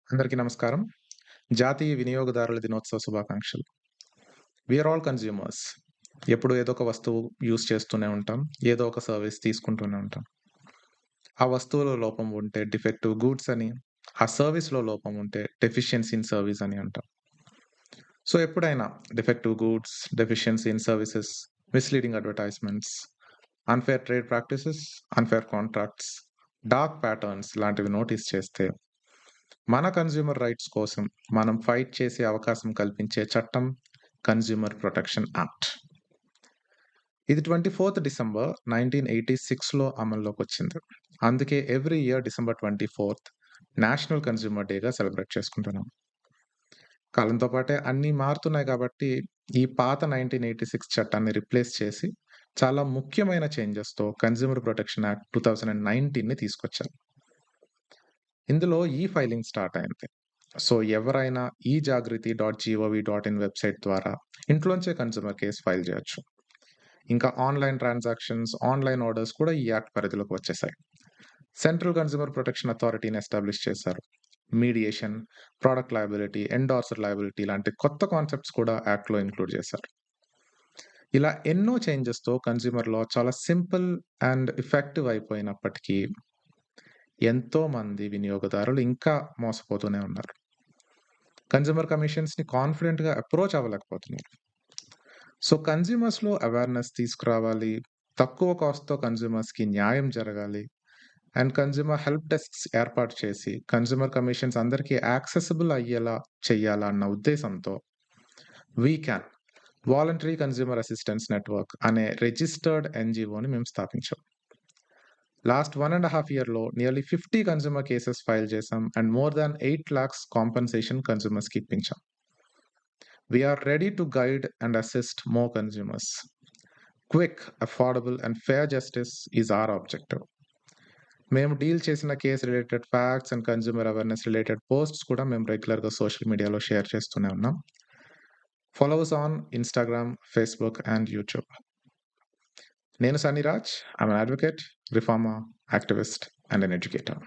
అందరికీ నమస్కారం. జాతీయ వినియోగదారుల దినోత్సవ శుభాకాంక్షలు. We are all consumers. ఎప్పుడు ఏదో ఒక వస్తువు యూజ్ చేస్తూనే ఉంటాం. ఏదో ఒక సర్విస్ తీసుకుంటూనే ఉంటాం. ఆ వస్తువులో లోపం ఉంటే డిఫెక్టివ్ గూడ్స్ అని, ఆ సర్విస్‌లో లోపం ఉంటే డెఫిషియన్సీ ఇన్ సర్విస్ అని అంటాం. సో, ఎప్పుడైనా defective goods, deficiency in services, misleading advertisements, unfair trade practices, unfair contracts, dark patterns లాంటివి నోటీస్ చేస్తే మన కన్స్యూమర్ రైట్స్ కోసం మనం ఫైట్ చేసే అవకాశం కల్పించే చట్టం కన్స్యూమర్ ప్రొటెక్షన్ యాక్ట్. ఇది 24th డిసెంబర్ 1986లో అమల్లోకొచ్చింది. అందుకే every year December 24th national consumer డేగా సెలబ్రేట్ చేసుకుంటున్నాం. కాలంతో పాటే అన్నీ మారుతున్నాయి కాబట్టి ఈ పాత 1986 చట్టాన్ని రిప్లేస్ చేసి చాలా ముఖ్యమైన చేంజెస్‌తో కన్స్యూమర్ ప్రొటెక్షన్ యాక్ట్ 2019ని తీసుకొచ్చారు. ఇందులో ఫైలింగ్ స్టార్ట్ అయింది. సో, ఎవరైనా ఈజాగృతి.జీఓవీ.ఇన్ వెబ్‌సైట్ ద్వారా ఇంట్లోంచే కన్స్యూమర్ కేస్ ఫైల్ చేయొచ్చు. ఇంకా ఆన్‌లైన్ ట్రాన్సాక్షన్స్, ఆన్‌లైన్ ఆర్డర్స్ కూడా ఈ యాక్ట్ పరిధిలోకి వచ్చేసాయి. సెంట్రల్ కన్స్యూమర్ ప్రొటెక్షన్ అథారిటీని ఎస్టాబ్లిష్ చేశారు. మీడియేషన్, ప్రొడక్ట్ లయబిలిటీ, ఎండార్సర్ లయబిలిటీ లాంటి కొత్త కాన్సెప్ట్స్ కూడా యాక్ట్‌లో ఇంక్లూడ్ చేశారు. ఇలా ఎన్నో చేంజెస్‌తో కన్స్యూమర్ లా చాలా సింపుల్ అండ్ ఎఫెక్టివ్ అయిపోయినప్పటికీ ఎంతోమంది వినియోగదారులు ఇంకా మోసపోతూనే ఉన్నారు. కన్స్యూమర్ కమిషన్స్‌ని కాన్ఫిడెంట్‌గా అప్రోచ్ అవ్వలేకపోతున్నారు. సో, కన్స్యూమర్స్‌లో అవేర్‌నెస్ తీసుకురావాలి. తక్కువ కాస్ట్‌తో కన్స్యూమర్స్‌కి న్యాయం జరగాలి. అండ్ కన్స్యూమర్ హెల్ప్ డెస్క్స్ ఏర్పాటు చేసి కన్స్యూమర్ కమిషన్స్ అందరికీ యాక్సెసిబుల్ అయ్యేలా చేయాలన్న ఉద్దేశంతో we can voluntary consumer assistance network అనే రిజిస్టర్డ్ ఎన్‌జీఓని మేము స్థాపించాం. లాస్ట్ 1.5 ఇయర్‌లో నియర్లీ 50 కన్స్యూమర్ కేసెస్ ఫైల్ చేశాం and more than 8 lakhs compensation కన్స్యూమర్స్‌కి ఇప్పించాం. We are ready to guide and assist more consumers. Quick, affordable and fair justice is our objective. మేము deal చేసిన case related facts and consumer awareness related posts కూడా మేము రెగ్యులర్‌గా social మీడియాలో share చేస్తూనే ఉన్నాం. Follow us on Instagram, Facebook and YouTube. నేను Sunny Raj. I'm an advocate, reformer, activist and an educator.